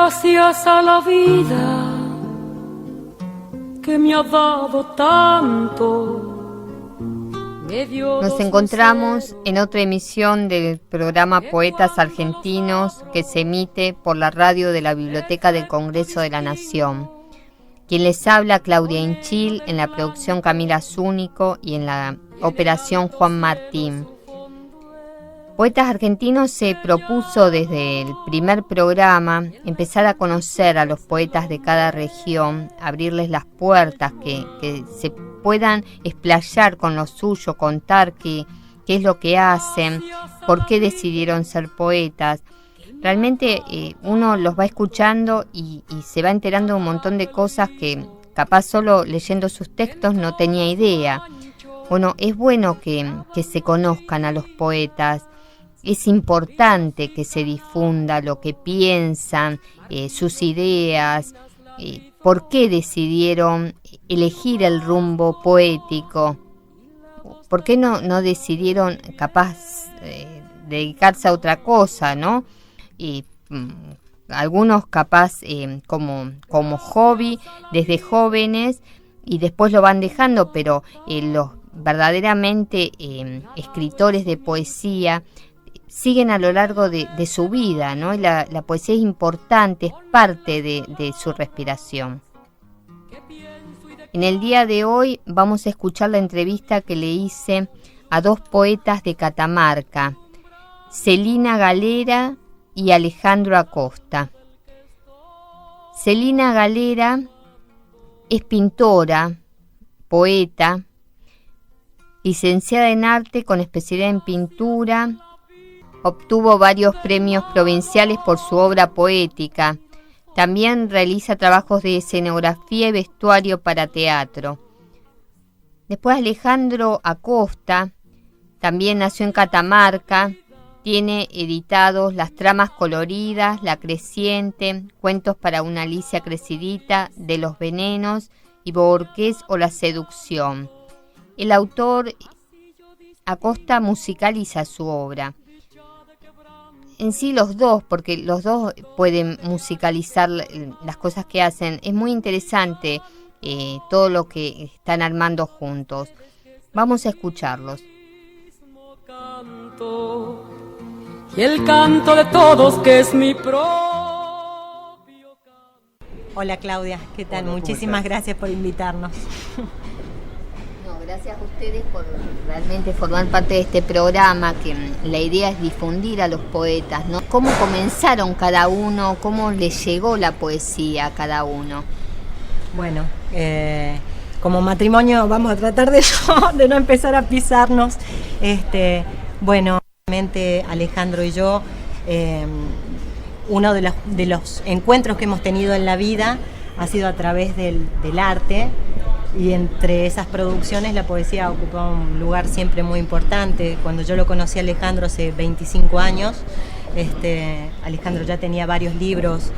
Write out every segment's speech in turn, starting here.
Gracias a la vida que me ha dado tanto. Nos encontramos en otra emisión del programa Poetas Argentinos que se emite por la radio de la Biblioteca del Congreso de la Nación. Quien les habla, Claudia Inchil, en la producción Camila Zúñigo y en la operación Juan Martín. Poetas Argentinos se propuso desde el primer programa empezar a conocer a los poetas de cada región, abrirles las puertas, que se puedan explayar con lo suyo, contar qué es lo que hacen, por qué decidieron ser poetas. Realmente uno los va escuchando y se va enterando de un montón de cosas que capaz solo leyendo sus textos no tenía idea. Bueno, es bueno que se conozcan a los poetas. Es importante que se difunda lo que piensan, sus ideas, por qué decidieron elegir el rumbo poético, por qué no decidieron capaz dedicarse a otra cosa, ¿no? Algunos capaz como hobby desde jóvenes y después lo van dejando, pero los verdaderamente escritores de poesía siguen a lo largo de su vida, ¿no? Y la poesía es importante, es parte de su respiración. En el día de hoy vamos a escuchar la entrevista que le hice a dos poetas de Catamarca, Celina Galera y Alejandro Acosta. Celina Galera es pintora, poeta, licenciada en arte con especialidad en pintura. Obtuvo varios premios provinciales por su obra poética. También realiza trabajos de escenografía y vestuario para teatro. Después Alejandro Acosta, también nació en Catamarca, tiene editados Las Tramas Coloridas, La Creciente, Cuentos para una Alicia Crecidita, De los Venenos y Borges o La Seducción. El autor Acosta musicaliza su obra. En sí los dos, porque los dos pueden musicalizar las cosas que hacen. Es muy interesante todo lo que están armando juntos. Vamos a escucharlos. Y el canto de todos que es mi propio canto. Hola Claudia, ¿qué tal? Hola, muchísimas gracias por invitarnos. Gracias a ustedes por realmente formar parte de este programa, que la idea es difundir a los poetas, ¿no? ¿Cómo comenzaron cada uno? ¿Cómo les llegó la poesía a cada uno? Bueno, como matrimonio vamos a tratar de no empezar a pisarnos. Bueno, realmente Alejandro y yo, uno de los encuentros que hemos tenido en la vida ha sido a través del arte. Y entre esas producciones la poesía ocupó un lugar siempre muy importante. Cuando yo lo conocí a Alejandro hace 25 años, Alejandro ya tenía varios libros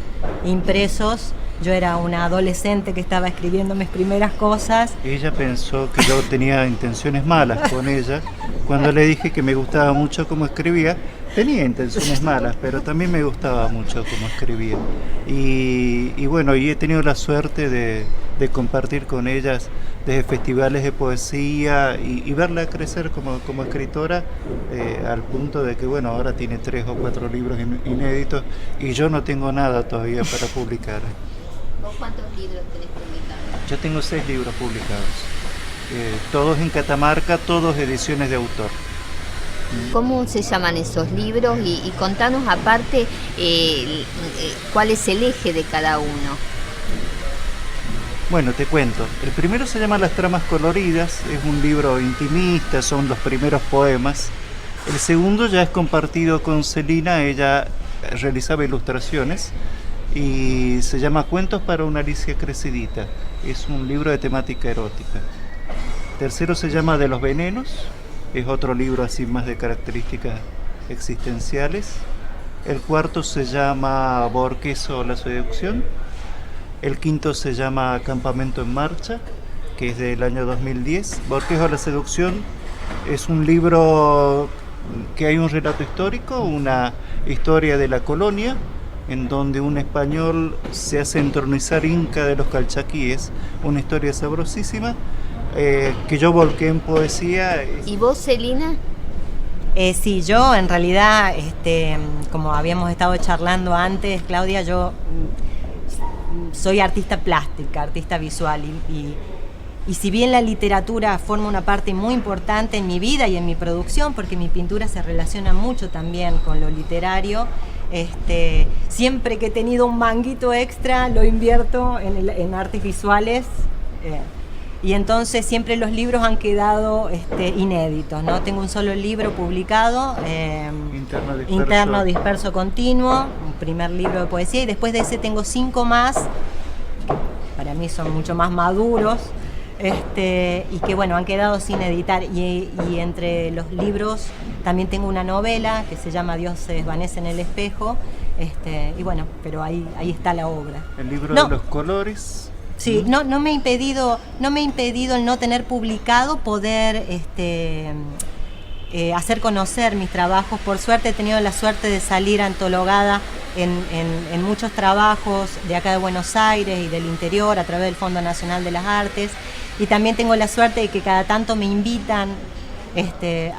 impresos. Yo era una adolescente que estaba escribiendo mis primeras cosas. Ella pensó que yo tenía intenciones malas con ella. Cuando le dije que me gustaba mucho cómo escribía, tenía intenciones malas, pero también me gustaba mucho cómo escribía. Y bueno, y he tenido la suerte de compartir con ellas desde festivales de poesía y verla crecer como escritora, al punto de que, bueno, ahora tiene 3 o 4 libros inéditos y yo no tengo nada todavía para publicar. ¿Vos cuántos libros tenés publicados? Yo tengo 6 libros publicados, todos en Catamarca, todos ediciones de autor. ¿Cómo se llaman esos libros? Y contanos aparte cuál es el eje de cada uno. Bueno, te cuento. El primero se llama Las Tramas Coloridas, es un libro intimista, son los primeros poemas. El segundo ya es compartido con Celina, ella realizaba ilustraciones y se llama Cuentos para una Alicia Crecidita, es un libro de temática erótica. Tercero se llama De los Venenos, es otro libro así más de características existenciales. El cuarto se llama Borges o La Seducción. El quinto se llama Campamento en Marcha, que es del año 2010. Borges o La Seducción es un libro que hay un relato histórico, una historia de la colonia, en donde un español se hace entronizar inca de los calchaquíes, una historia sabrosísima, que yo volqué en poesía. ¿Y vos, Celina? Sí, yo en realidad, como habíamos estado charlando antes, Claudia, yo soy artista plástica, artista visual, y si bien la literatura forma una parte muy importante en mi vida y en mi producción, porque mi pintura se relaciona mucho también con lo literario, siempre que he tenido un manguito extra lo invierto en artes visuales, y entonces siempre los libros han quedado inéditos, ¿no? Tengo un solo libro publicado, Interno Disperso Continuo, un primer libro de poesía, y después de ese tengo 5 más, para mí son mucho más maduros, y que bueno, han quedado sin editar, y entre los libros también tengo una novela que se llama Dios se desvanece en el espejo, y bueno, pero ahí está la obra. El libro de los colores. Sí, no me ha impedido el no tener publicado poder hacer conocer mis trabajos. Por suerte he tenido la suerte de salir antologada en muchos trabajos de acá de Buenos Aires y del interior a través del Fondo Nacional de las Artes, y también tengo la suerte de que cada tanto me invitan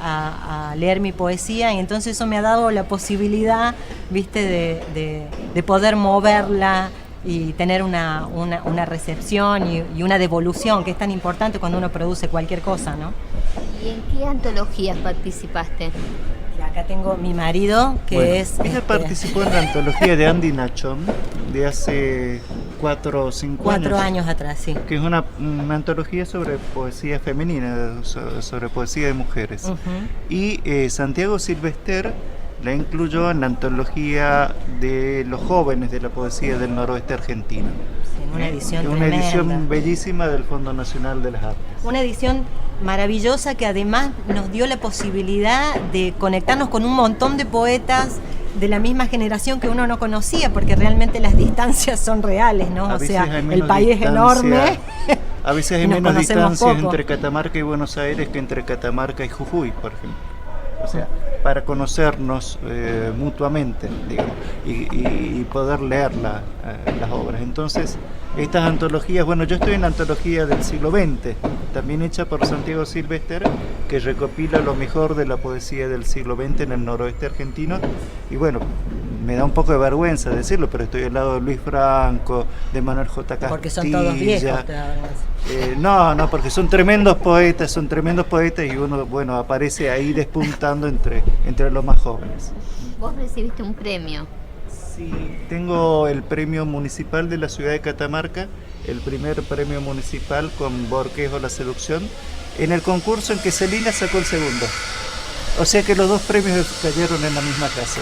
a leer mi poesía, y entonces eso me ha dado la posibilidad, viste, de poder moverla y tener una recepción y una devolución, que es tan importante cuando uno produce cualquier cosa, ¿no? ¿Y en qué antologías participaste? Acá tengo mi marido, que ella participó en la antología de Andy Nachon de hace 4 o 5 años. 4 años atrás, sí. Que es una antología sobre poesía femenina, sobre poesía de mujeres. Uh-huh. Y Santiago Silvester la incluyó en la antología de los jóvenes de la poesía del noroeste argentino. Sí, una edición una tremenda. Edición bellísima del Fondo Nacional de las Artes. Una edición maravillosa que además nos dio la posibilidad de conectarnos con un montón de poetas de la misma generación que uno no conocía, porque realmente las distancias son reales, ¿no? O sea, el país es enorme. A veces hay menos distancias entre Catamarca y Buenos Aires que entre Catamarca y Jujuy, por ejemplo. O sea, para conocernos mutuamente, digamos, y poder leer las obras. Entonces, estas antologías, bueno, yo estoy en la antología del siglo XX, también hecha por Santiago Silvester, que recopila lo mejor de la poesía del siglo XX en el noroeste argentino, y bueno, me da un poco de vergüenza decirlo, pero estoy al lado de Luis Franco, de Manuel J. Castilla. Porque son todos viejos, te da vergüenza. No, porque son tremendos poetas y uno, bueno, aparece ahí despuntando entre los más jóvenes. Vos recibiste un premio. Sí, tengo el premio municipal de la ciudad de Catamarca, el primer premio municipal con Borquejo La Seducción, en el concurso en que Celina sacó el segundo. O sea que los 2 premios cayeron en la misma casa.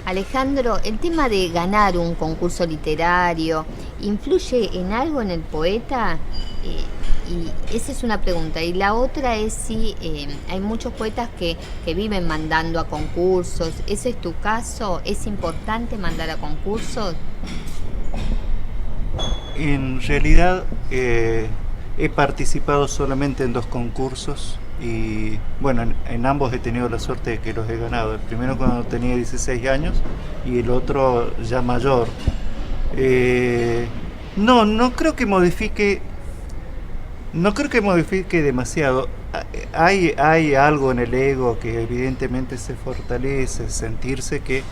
Alejandro, el tema de ganar un concurso literario, ¿influye en algo en el poeta? Y esa es una pregunta. Y la otra es si hay muchos poetas que viven mandando a concursos. ¿Ese es tu caso? ¿Es importante mandar a concursos? En realidad he participado solamente en 2 concursos. Y bueno, en ambos he tenido la suerte de que los he ganado. El primero cuando tenía 16 años y el otro ya mayor. No creo que modifique. No creo que modifique demasiado. Hay algo en el ego que evidentemente se fortalece, sentirse que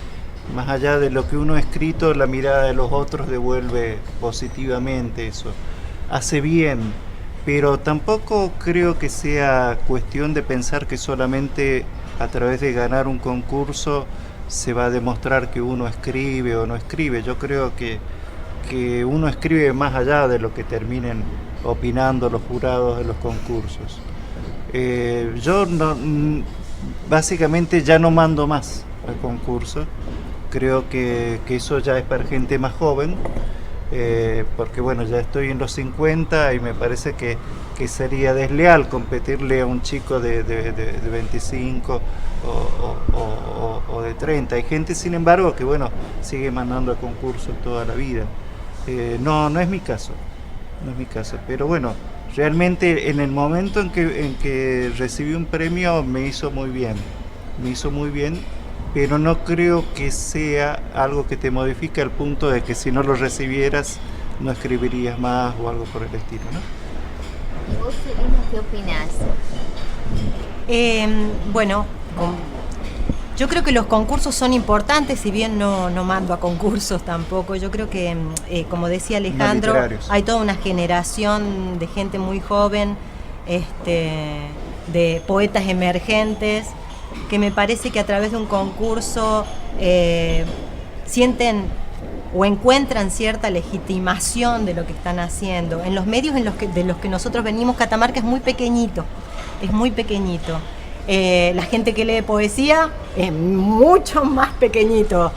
más allá de lo que uno ha escrito, la mirada de los otros devuelve positivamente eso. Hace bien. Pero tampoco creo que sea cuestión de pensar que solamente a través de ganar un concurso se va a demostrar que uno escribe o no escribe. Yo creo que uno escribe más allá de lo que terminen opinando los jurados de los concursos. Yo básicamente ya no mando más al concurso. Creo que eso ya es para gente más joven. Porque bueno, ya estoy en los 50 y me parece que sería desleal competirle a un chico de 25 o de 30. Hay gente, sin embargo, que bueno, sigue mandando a concursos toda la vida. No es mi caso, pero bueno, realmente en el momento en que recibí un premio me hizo muy bien pero no creo que sea algo que te modifique al punto de que si no lo recibieras no escribirías más o algo por el estilo, ¿no? ¿Y vos, Selina, qué opinás? Bueno, yo creo que los concursos son importantes, si bien no mando a concursos tampoco. Yo creo que, como decía Alejandro, hay toda una generación de gente muy joven, de poetas emergentes, que me parece que a través de un concurso sienten o encuentran cierta legitimación de lo que están haciendo. En los medios de los que nosotros venimos, Catamarca es muy pequeñito. La gente que lee poesía es mucho más pequeño.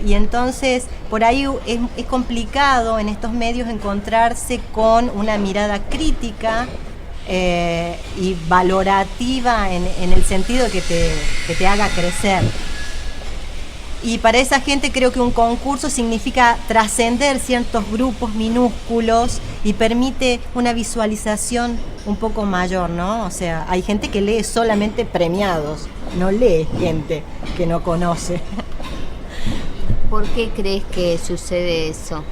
Y entonces por ahí es complicado en estos medios encontrarse con una mirada crítica y valorativa en el sentido de que te haga crecer. Y para esa gente creo que un concurso significa trascender ciertos grupos minúsculos y permite una visualización un poco mayor, ¿no? O sea, hay gente que lee solamente premiados, no lee gente que no conoce. ¿Por qué crees que sucede eso?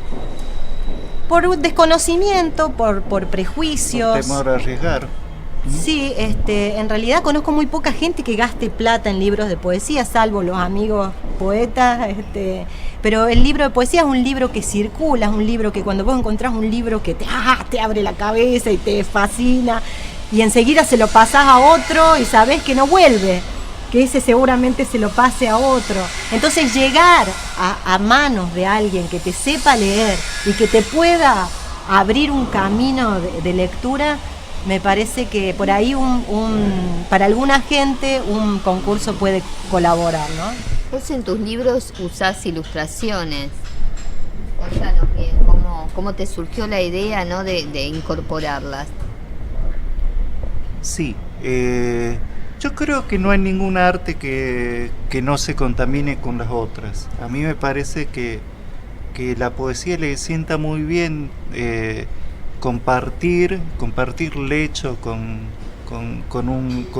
Por desconocimiento, por prejuicios. Por temor a arriesgar. Sí, en realidad conozco muy poca gente que gaste plata en libros de poesía, salvo los amigos poetas, pero el libro de poesía es un libro que circula, es un libro que cuando vos encontrás un libro que te abre la cabeza y te fascina, y enseguida se lo pasás a otro y sabés que no vuelve, que ese seguramente se lo pase a otro. Entonces llegar a manos de alguien que te sepa leer y que te pueda abrir un camino de lectura, me parece que por ahí para alguna gente un concurso puede colaborar, ¿no? Vos en tus libros usás ilustraciones. Contanos bien, ¿cómo te surgió la idea, ¿no?, de incorporarlas? Sí, yo creo que no hay ningún arte que no se contamine con las otras. A mí me parece que la poesía le sienta muy bien compartir lecho con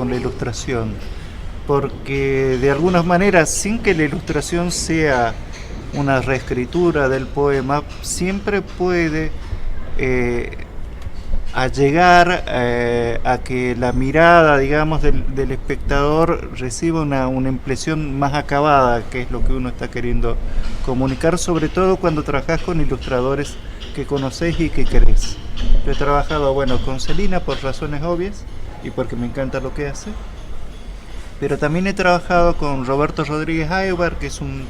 la ilustración, porque de alguna manera, sin que la ilustración sea una reescritura del poema, siempre puede llegar a que la mirada, digamos, del espectador reciba una impresión más acabada, que es lo que uno está queriendo comunicar, sobre todo cuando trabajas con ilustradores que conocés y que querés. Yo he trabajado, con Selina por razones obvias y porque me encanta lo que hace, pero también he trabajado con Roberto Rodríguez Aybar, que es un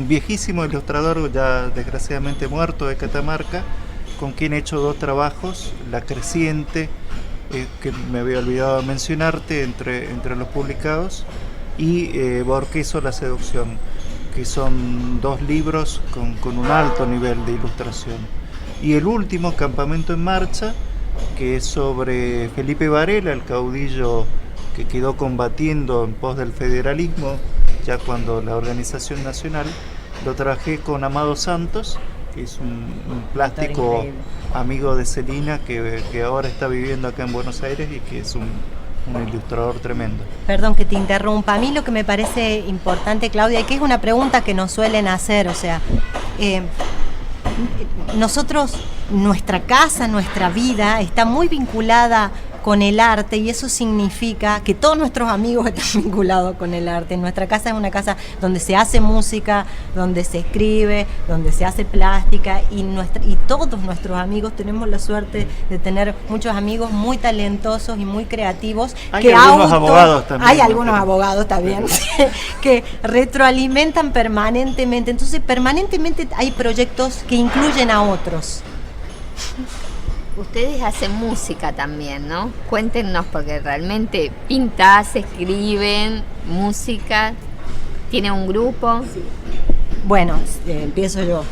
viejísimo ilustrador ya desgraciadamente muerto de Catamarca, con quien he hecho 2 trabajos, La Creciente, que me había olvidado de mencionarte entre los publicados, y Borqueso, La Seducción, que son 2 libros con un alto nivel de ilustración. Y el último, Campamento en Marcha, que es sobre Felipe Varela, el caudillo que quedó combatiendo en pos del federalismo, ya cuando la organización nacional, lo trabajé con Amado Santos, que es un plástico amigo de Selina, que ahora está viviendo acá en Buenos Aires y que es un ilustrador tremendo. Perdón que te interrumpa. A mí lo que me parece importante, Claudia, y que es una pregunta que nos suelen hacer, o sea, nosotros, nuestra casa, nuestra vida está muy vinculada con el arte, y eso significa que todos nuestros amigos están vinculados con el arte. Nuestra casa es una casa donde se hace música, donde se escribe, donde se hace plástica, y todos nuestros amigos tenemos la suerte de tener muchos amigos muy talentosos y muy creativos. Hay algunos abogados también que retroalimentan permanentemente. Entonces permanentemente hay proyectos que incluyen a otros. Ustedes hacen música también, ¿no? Cuéntenos, porque realmente pintás, escriben, música, ¿tiene un grupo? Sí. Bueno, empiezo yo.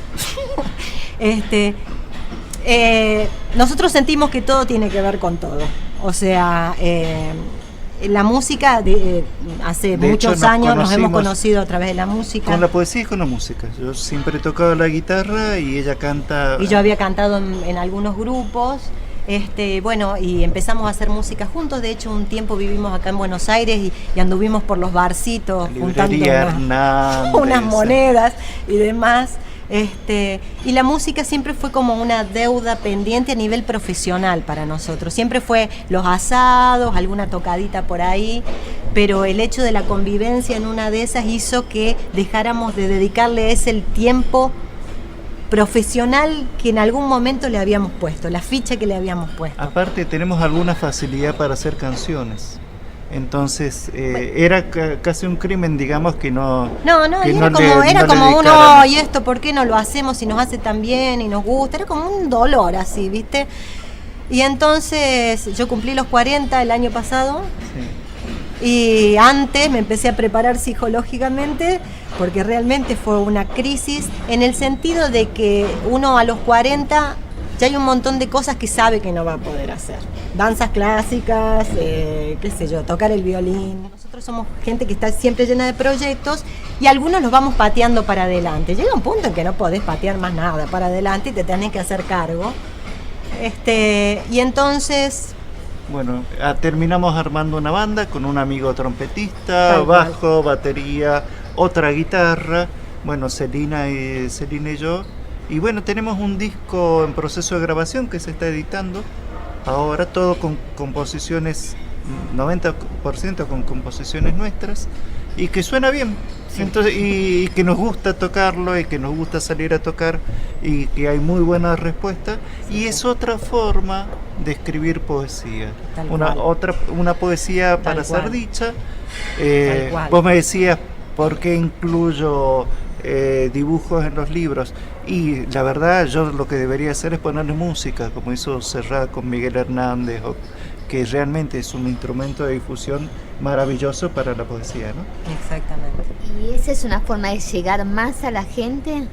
Nosotros sentimos que todo tiene que ver con todo. O sea, la música, hace muchos años nos hemos conocido a través de la música. Con la poesía y con la música. Yo siempre he tocado la guitarra y ella canta. Y yo había cantado en algunos grupos, Bueno, y empezamos a hacer música juntos. De hecho, un tiempo vivimos acá en Buenos Aires y anduvimos por los barcitos juntando unas monedas y demás. Y la música siempre fue como una deuda pendiente a nivel profesional para nosotros. Siempre fue los asados, alguna tocadita por ahí, pero el hecho de la convivencia en una de esas hizo que dejáramos de dedicarle ese el tiempo profesional que en algún momento le habíamos puesto, la ficha que le habíamos puesto. Aparte tenemos alguna facilidad para hacer canciones. Entonces era casi un crimen, digamos, que no... Era como uno, ¿y esto por qué no lo hacemos si nos hace tan bien y nos gusta? Era como un dolor así, ¿viste? Y entonces yo cumplí los 40 el año pasado. Sí. Y antes me empecé a preparar psicológicamente porque realmente fue una crisis en el sentido de que uno a los 40... ya hay un montón de cosas que sabe que no va a poder hacer. Danzas clásicas, qué sé yo, tocar el violín. Nosotros somos gente que está siempre llena de proyectos y algunos los vamos pateando para adelante. Llega un punto en que no podés patear más nada para adelante y te tenés que hacer cargo. Y entonces... Bueno, terminamos armando una banda con un amigo trompetista, bajo, batería, otra guitarra. Bueno, Celina y yo. Y bueno, tenemos un disco en proceso de grabación que se está editando ahora, todo con composiciones, 90% con composiciones nuestras, y que suena bien. Sí. Entonces, y que nos gusta tocarlo, y que nos gusta salir a tocar, y que hay muy buena respuesta. Sí, y es otra forma de escribir poesía, una poesía para ser dicha. Vos me decías, ¿por qué incluyo dibujos en los libros? Y la verdad, yo lo que debería hacer es ponerle música, como hizo Serrat con Miguel Hernández, que realmente es un instrumento de difusión maravilloso para la poesía, ¿no? Exactamente. ¿Y esa es una forma de llegar más a la gente?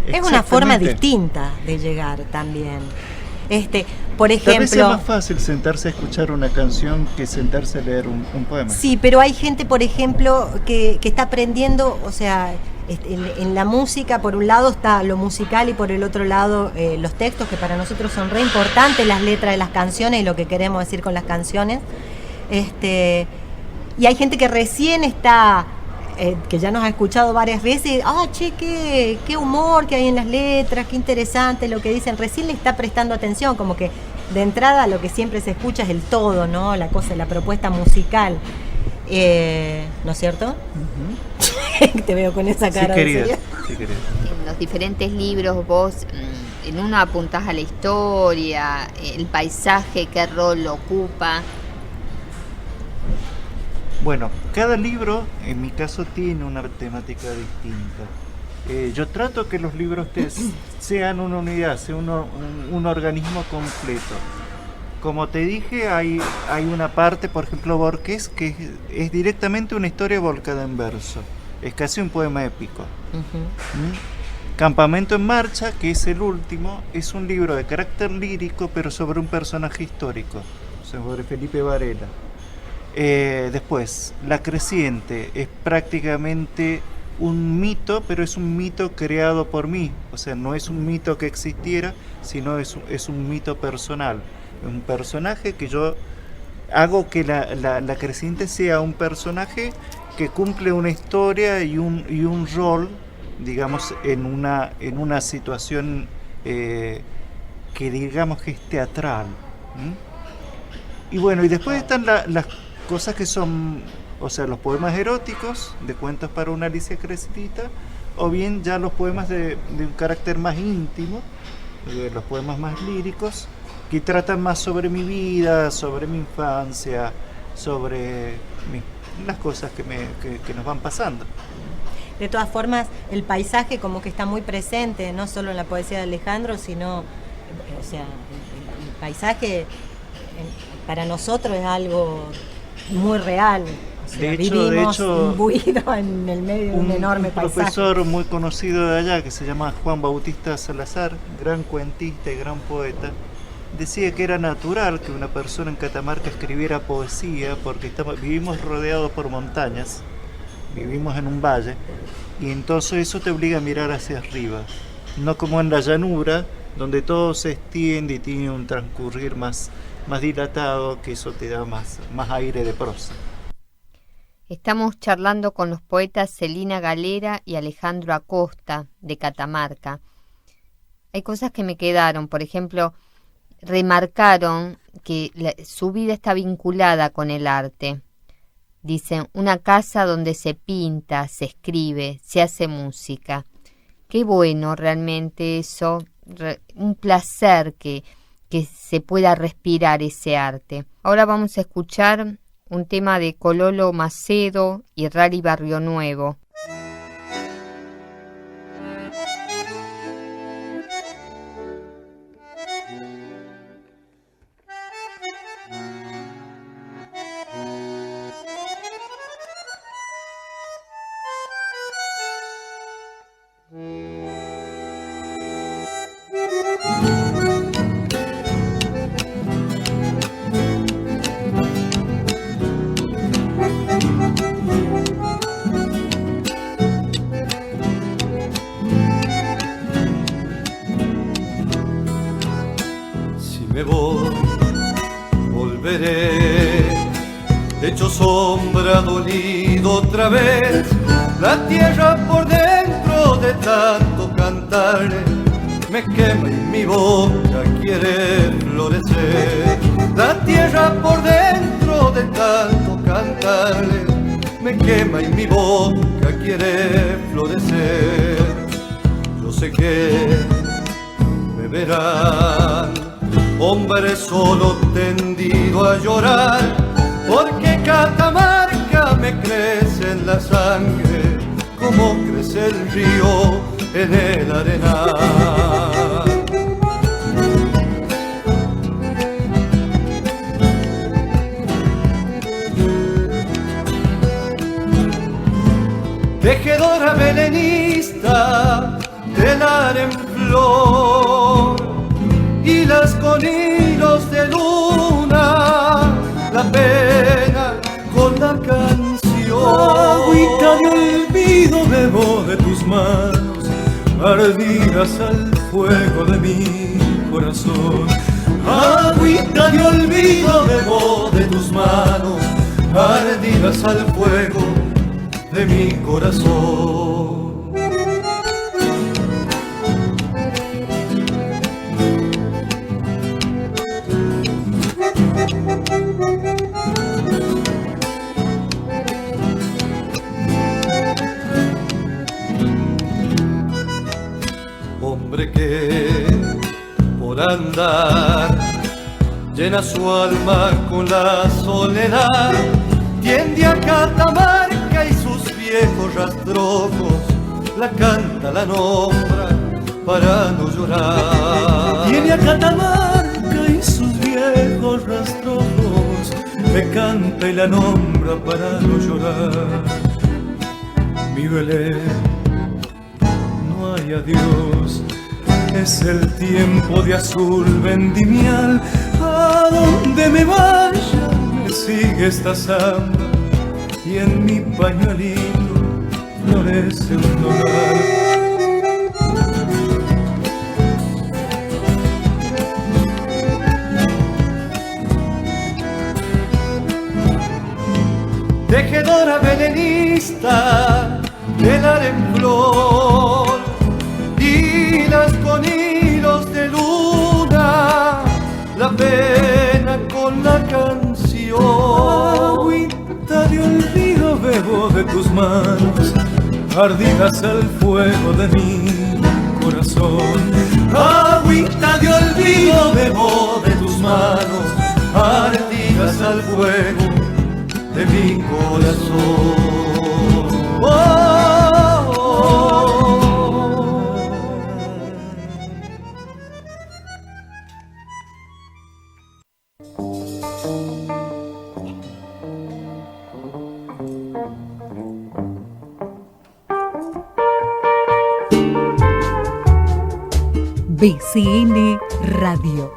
Es una forma distinta de llegar también. Por ejemplo... Tal vez es más fácil sentarse a escuchar una canción que sentarse a leer un poema. Sí, pero hay gente, por ejemplo, que está aprendiendo, o sea... En la música, por un lado está lo musical y por el otro lado los textos, que para nosotros son re importantes, las letras de las canciones y lo que queremos decir con las canciones. Y hay gente que recién está, que ya nos ha escuchado varias veces, che, qué humor que hay en las letras, qué interesante lo que dicen, recién le está prestando atención, como que de entrada lo que siempre se escucha es el todo, ¿no? La cosa, la propuesta musical. ¿No es cierto? Uh-huh. Te veo con esa cara. Sí, querida. En los diferentes libros vos en uno apuntás a la historia, el paisaje, qué rol ocupa. Bueno, cada libro, en mi caso, tiene una temática distinta. Yo trato que los libros sean una unidad, sean un organismo completo. Como te dije, hay una parte, por ejemplo, Borges, que es directamente una historia volcada en verso. Es casi un poema épico. Uh-huh. Campamento en Marcha, que es el último, es un libro de carácter lírico, pero sobre un personaje histórico, sobre Felipe Varela. Después, La Creciente es prácticamente un mito, pero es un mito creado por mí. O sea, no es un mito que existiera, sino es un mito personal. Un personaje que yo hago que la Creciente sea un personaje que cumple una historia y un rol, digamos, en una situación que digamos que es teatral. Y bueno, y después están las cosas que son, o sea, los poemas eróticos de Cuentos para una Alicia Crespita, o bien ya los poemas de un carácter más íntimo, los poemas más líricos, que tratan más sobre mi vida, sobre mi infancia, sobre las cosas que nos van pasando. De todas formas, el paisaje como que está muy presente, no solo en la poesía de Alejandro, sino, o sea, el paisaje para nosotros es algo muy real. O sea, vivimos imbuidos en el medio de un enorme paisaje. Un profesor muy conocido de allá, que se llama Juan Bautista Salazar, gran cuentista y gran poeta, decía que era natural que una persona en Catamarca escribiera poesía porque vivimos rodeados por montañas, vivimos en un valle, y entonces eso te obliga a mirar hacia arriba, no como en la llanura, donde todo se extiende y tiene un transcurrir más dilatado, que eso te da más aire de prosa. Estamos charlando con los poetas Celina Galera y Alejandro Acosta, de Catamarca. Hay cosas que me quedaron, por ejemplo, remarcaron que su vida está vinculada con el arte. Dicen, una casa donde se pinta, se escribe, se hace música. Qué bueno realmente eso, un placer que se pueda respirar ese arte. Ahora vamos a escuchar un tema de Cololo Macedo y Rally Barrio Nuevo. Hecho sombra, dolido otra vez, la tierra por dentro de tanto cantarle me quema y mi boca quiere florecer. La tierra por dentro de tanto cantarle me quema y mi boca quiere florecer. Yo sé que me verán hombre solo tendido a llorar, porque Catamarca me crece en la sangre, como crece el río en el arenal. Tejedora belenista, telar en flor, hilas con hilos de luna, la pena con la canción. Agüita de olvido bebo de tus manos, ardidas al fuego de mi corazón. Agüita de olvido bebo de tus manos, ardidas al fuego de mi corazón. Hombre que por andar llena su alma con la soledad, tiende a Catamarca y sus viejos rastrojos, la canta, la nombra para no llorar. Tiene a Catamarca y sus viejos rastrojos, me canta y la nombra para no llorar. Mi Belén, no hay adiós, es el tiempo de azul vendimial. A donde me vaya me sigue esta samba, y en mi pañuelito florece un nogal. Tejedora belenista, telar en flor, hilas con hilos de luna, la pena con la canción. Agüita de olvido bebo de tus manos, ardidas al fuego de mi corazón. Agüita de olvido bebo de tus manos, ardidas al fuego de mi corazón. Oh, oh, oh. BCN Radio.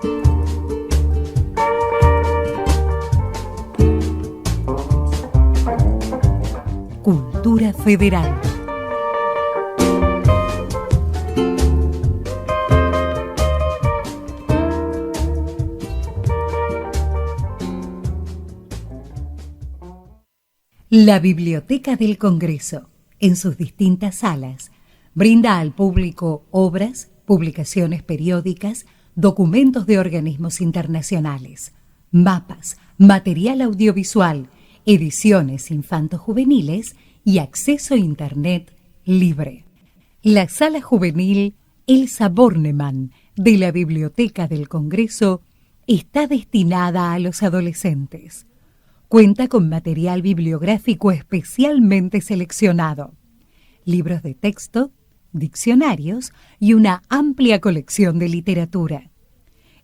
Cultura Federal. La Biblioteca del Congreso, en sus distintas salas, brinda al público obras, publicaciones periódicas, documentos de organismos internacionales, mapas, material audiovisual, ediciones infanto-juveniles y acceso a Internet libre. La Sala Juvenil Elsa Bornemann de la Biblioteca del Congreso está destinada a los adolescentes. Cuenta con material bibliográfico especialmente seleccionado, libros de texto, diccionarios y una amplia colección de literatura.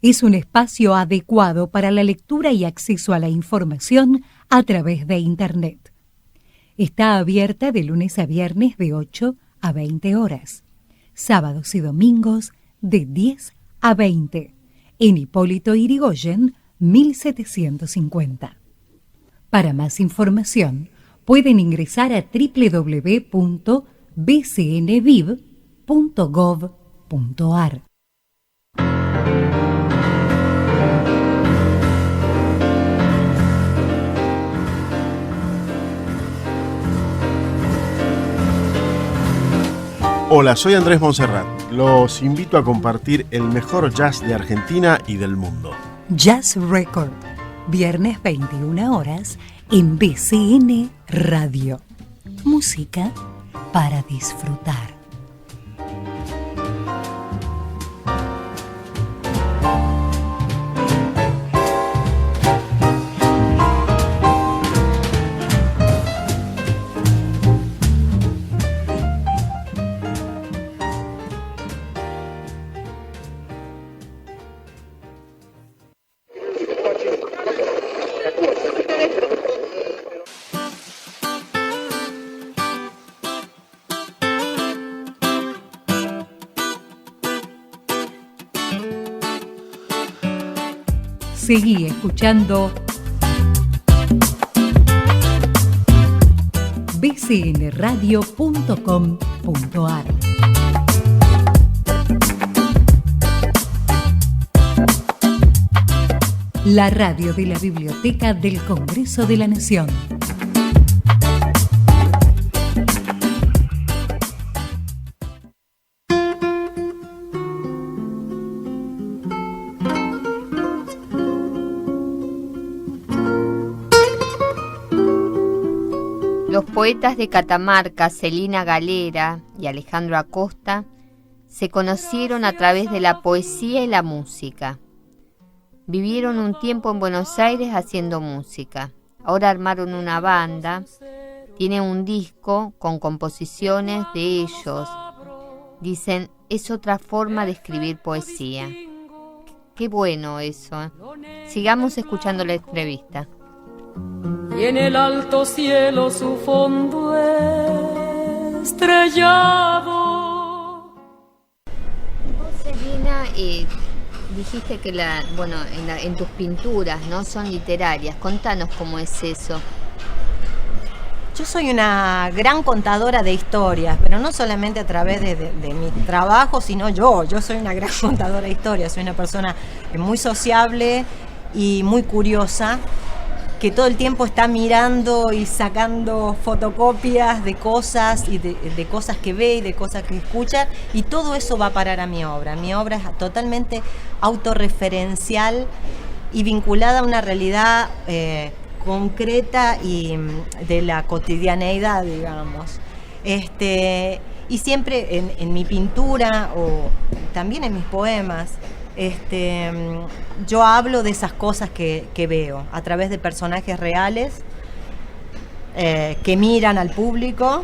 Es un espacio adecuado para la lectura y acceso a la información a través de Internet. Está abierta de lunes a viernes de 8 a 20 horas, sábados y domingos de 10 a 20, en Hipólito Yrigoyen, 1750. Para más información, pueden ingresar a www.bcnviv.gov.ar. Hola, soy Andrés Monserrat. Los invito a compartir el mejor jazz de Argentina y del mundo. Jazz Record, viernes 21 horas en BCN Radio. Música para disfrutar. Seguí escuchando bcnradio.com.ar. La radio de la Biblioteca del Congreso de la Nación. Los poetas de Catamarca, Celina Galera y Alejandro Acosta, se conocieron a través de la poesía y la música. Vivieron un tiempo en Buenos Aires haciendo música. Ahora armaron una banda, tienen un disco con composiciones de ellos. Dicen, es otra forma de escribir poesía. Qué bueno eso. Sigamos escuchando la entrevista. Y en el alto cielo su fondo estrellado. Vos, Celina, dijiste que en tus pinturas, ¿no?, son literarias. Contanos cómo es eso. Yo soy una gran contadora de historias, pero no solamente a través de mi trabajo, sino yo soy una gran contadora de historias. Soy una persona muy sociable y muy curiosa, que todo el tiempo está mirando y sacando fotocopias de cosas y de cosas que ve y de cosas que escucha, y todo eso va a parar a mi obra. Mi obra es totalmente autorreferencial y vinculada a una realidad concreta y de la cotidianeidad, digamos. Y siempre en mi pintura o también en mis poemas, yo hablo de esas cosas que veo a través de personajes reales que miran al público,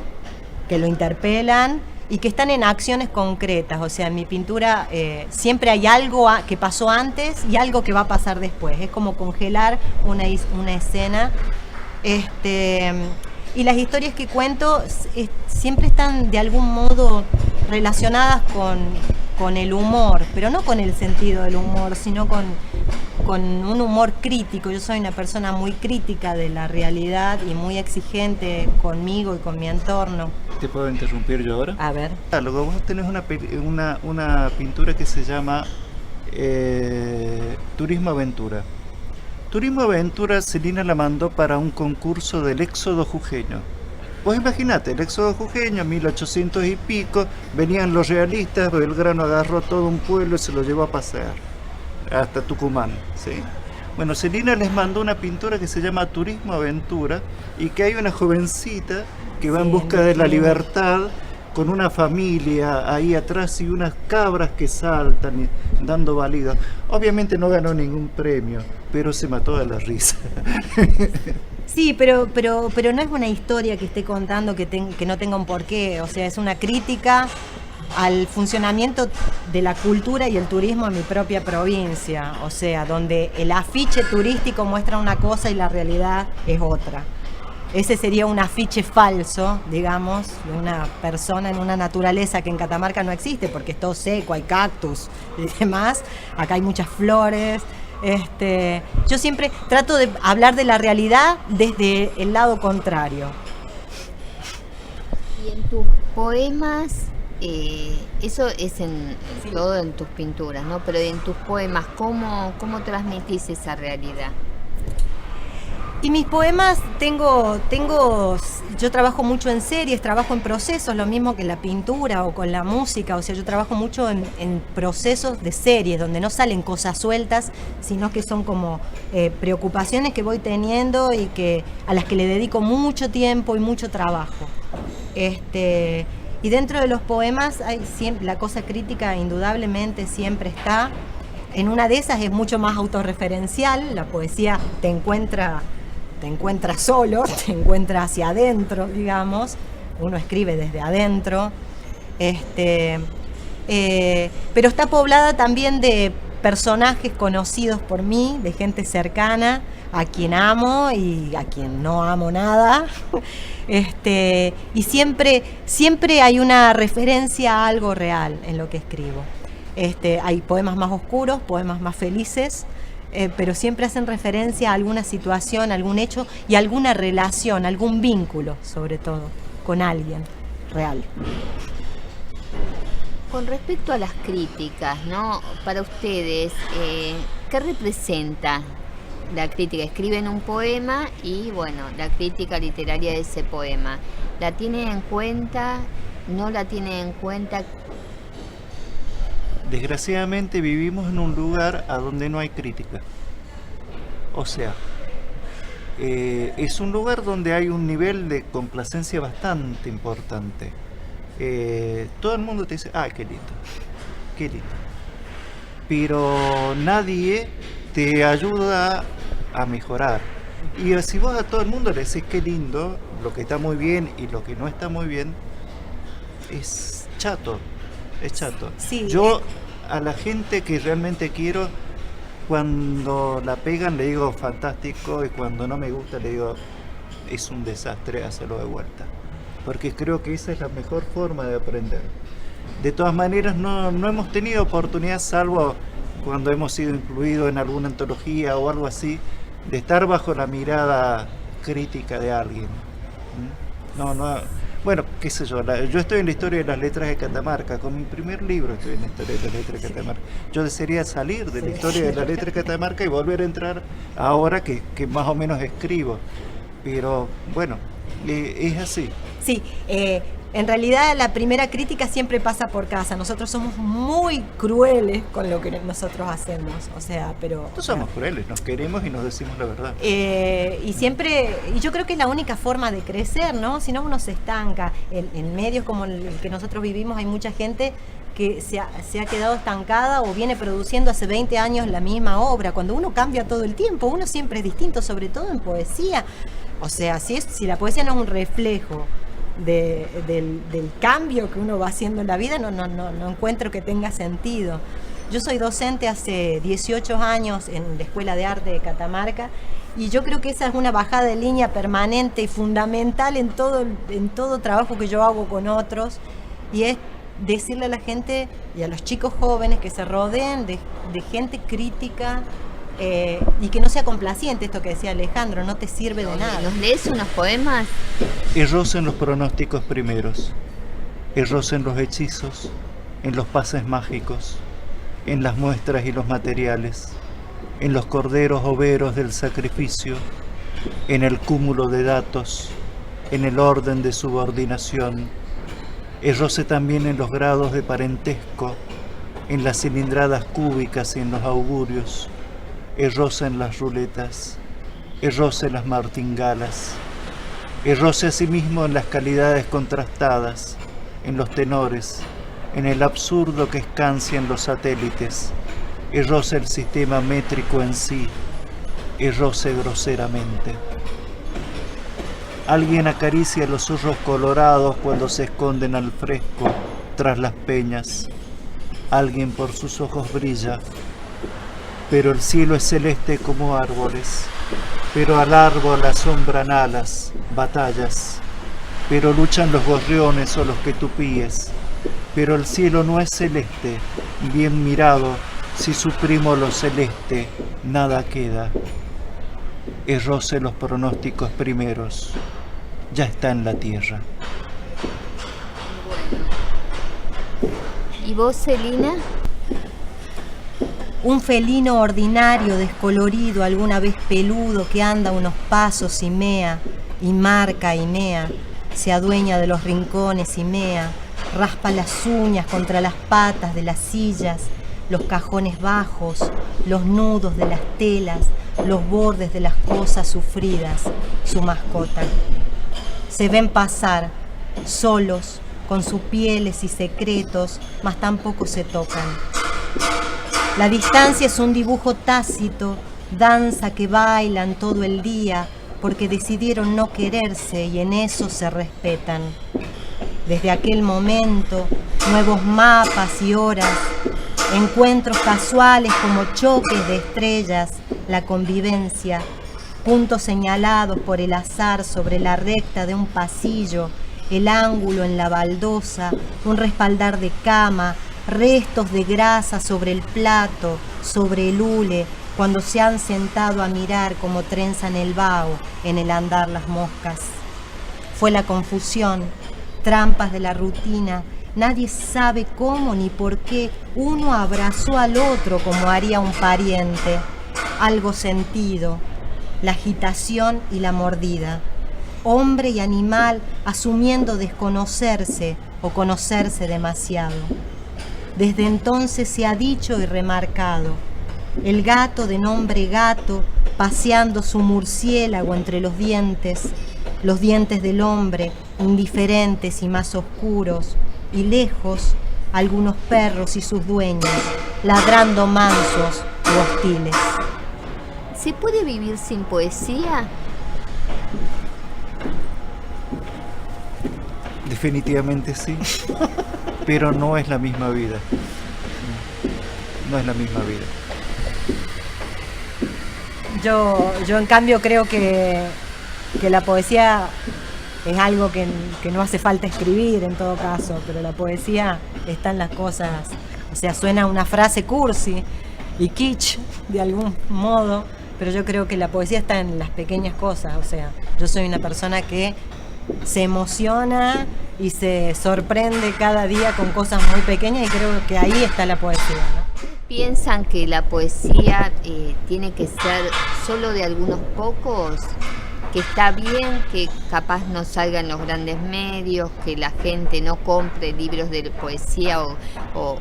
que lo interpelan y que están en acciones concretas. O sea, en mi pintura siempre hay algo que pasó antes y algo que va a pasar después. Es como congelar una escena. Y las historias que cuento siempre están de algún modo relacionadas con el humor, pero no con el sentido del humor, sino con un humor crítico. Yo soy una persona muy crítica de la realidad y muy exigente conmigo y con mi entorno. ¿Te puedo interrumpir yo ahora? A ver. Luego vos tenés una pintura que se llama Turismo Aventura. Turismo Aventura, Celina la mandó para un concurso del éxodo jujeño. Vos imaginate, el éxodo jujeño, 1800 y pico, venían los realistas, Belgrano agarró todo un pueblo y se lo llevó a pasear, hasta Tucumán, ¿sí? Bueno, Celina les mandó una pintura que se llama Turismo Aventura, y que hay una jovencita que va en busca de la libertad, con una familia ahí atrás y unas cabras que saltan y dando válidos. Obviamente no ganó ningún premio, pero se mató de la risa. Sí, pero no es una historia que esté contando que no tenga un porqué. O sea, es una crítica al funcionamiento de la cultura y el turismo en mi propia provincia. O sea, donde el afiche turístico muestra una cosa y la realidad es otra. Ese sería un afiche falso, digamos, de una persona en una naturaleza que en Catamarca no existe, porque es todo seco, hay cactus y demás. Acá hay muchas flores. Yo siempre trato de hablar de la realidad desde el lado contrario. Y en tus poemas, eso es todo en tus pinturas, ¿no? Pero en tus poemas, ¿cómo transmitís esa realidad? Y mis poemas yo trabajo mucho en series, trabajo en procesos, lo mismo que en la pintura o con la música. O sea, yo trabajo mucho en procesos de series, donde no salen cosas sueltas, sino que son como preocupaciones que voy teniendo y a las que le dedico mucho tiempo y mucho trabajo. Y dentro de los poemas hay siempre, la cosa crítica indudablemente siempre está. En una de esas es mucho más autorreferencial, la poesía te encuentra solo, te encuentra hacia adentro, digamos. Uno escribe desde adentro. Pero está poblada también de personajes conocidos por mí, de gente cercana, a quien amo y a quien no amo nada. Y siempre hay una referencia a algo real en lo que escribo. Hay poemas más oscuros, poemas más felices, pero siempre hacen referencia a alguna situación, algún hecho y alguna relación, algún vínculo, sobre todo, con alguien real. Con respecto a las críticas, ¿no? Para ustedes, ¿qué representa la crítica? Escriben un poema y, bueno, la crítica literaria de ese poema. ¿La tienen en cuenta? ¿No la tienen en cuenta? Desgraciadamente vivimos en un lugar a donde no hay crítica. O sea, es un lugar donde hay un nivel de complacencia bastante importante. Todo el mundo te dice, qué lindo, qué lindo. Pero nadie te ayuda a mejorar. Y si vos a todo el mundo le decís qué lindo, lo que está muy bien y lo que no está muy bien, es chato. Es chato. Sí, Yo a la gente que realmente quiero, cuando la pegan le digo fantástico, y cuando no me gusta le digo es un desastre, hacerlo de vuelta. Porque creo que esa es la mejor forma de aprender. De todas maneras no hemos tenido oportunidad, salvo cuando hemos sido incluidos en alguna antología o algo así, de estar bajo la mirada crítica de alguien. Bueno, qué sé yo, yo estoy en la historia de las letras de Catamarca, con mi primer libro estoy en la historia de las letras de Catamarca. Yo desearía salir de la historia de las letras de Catamarca y volver a entrar ahora que más o menos escribo. Pero bueno, es así. Sí, en realidad la primera crítica siempre pasa por casa. Nosotros somos muy crueles con lo que nosotros hacemos, o sea, pero... Nosotros somos crueles, nos queremos y nos decimos la verdad. Y yo creo que es la única forma de crecer, ¿no? Si no, uno se estanca. En medios como el que nosotros vivimos hay mucha gente que se ha quedado estancada o viene produciendo hace 20 años la misma obra. Cuando uno cambia todo el tiempo, uno siempre es distinto, sobre todo en poesía. O sea, si la poesía no es un reflejo del cambio que uno va haciendo en la vida, no encuentro que tenga sentido. Yo soy docente hace 18 años en la Escuela de Arte de Catamarca y yo creo que esa es una bajada de línea permanente y fundamental en todo trabajo que yo hago con otros, y es decirle a la gente y a los chicos jóvenes que se rodeen de gente crítica, y que no sea complaciente, esto que decía Alejandro, no te sirve de nada. ¿Nos lees unos poemas? Erros en los pronósticos primeros, erros en los hechizos, en los pases mágicos, en las muestras y los materiales, en los corderos overos del sacrificio, en el cúmulo de datos, en el orden de subordinación. Es roce también en los grados de parentesco, en las cilindradas cúbicas y en los augurios. Es roce en las ruletas, es roce en las martingalas. Es roce asimismo en las calidades contrastadas, en los tenores, en el absurdo que escancia en los satélites. Es roce el sistema métrico en sí, es roce groseramente. Alguien acaricia los ojos colorados cuando se esconden al fresco tras las peñas. Alguien por sus ojos brilla, pero el cielo es celeste como árboles. Pero al árbol asombran alas, batallas, pero luchan los gorriones o los que tupíes. Pero el cielo no es celeste, bien mirado, si suprimo lo celeste, nada queda. Es roce los pronósticos primeros, ya está en la tierra. ¿Y vos, Celina? Un felino ordinario, descolorido, alguna vez peludo, que anda unos pasos y mea, y marca y mea, se adueña de los rincones y mea, raspa las uñas contra las patas de las sillas, los cajones bajos, los nudos de las telas, los bordes de las cosas sufridas, su mascota. Se ven pasar, solos, con sus pieles y secretos, mas tampoco se tocan. La distancia es un dibujo tácito, danza que bailan todo el día porque decidieron no quererse y en eso se respetan. Desde aquel momento, nuevos mapas y horas, encuentros casuales como choques de estrellas, la convivencia, puntos señalados por el azar sobre la recta de un pasillo, el ángulo en la baldosa, un respaldar de cama, restos de grasa sobre el plato, sobre el hule, cuando se han sentado a mirar cómo trenzan el vaho en el andar las moscas. Fue la confusión, trampas de la rutina, nadie sabe cómo ni por qué uno abrazó al otro como haría un pariente, algo sentido, la agitación y la mordida, hombre y animal asumiendo desconocerse o conocerse demasiado. Desde entonces se ha dicho y remarcado, el gato de nombre gato paseando su murciélago entre los dientes del hombre, indiferentes y más oscuros, y lejos algunos perros y sus dueños, ladrando mansos y hostiles. ¿Se puede vivir sin poesía? Definitivamente sí, pero no es la misma vida. No es la misma vida. Yo en cambio creo que la poesía es algo que no hace falta escribir en todo caso, pero la poesía está en las cosas, o sea, suena una frase cursi y kitsch de algún modo, pero yo creo que la poesía está en las pequeñas cosas, o sea, yo soy una persona que se emociona y se sorprende cada día con cosas muy pequeñas y creo que ahí está la poesía, ¿no? ¿Piensan que la poesía tiene que ser solo de algunos pocos? Que está bien que capaz no salgan los grandes medios, que la gente no compre libros de poesía o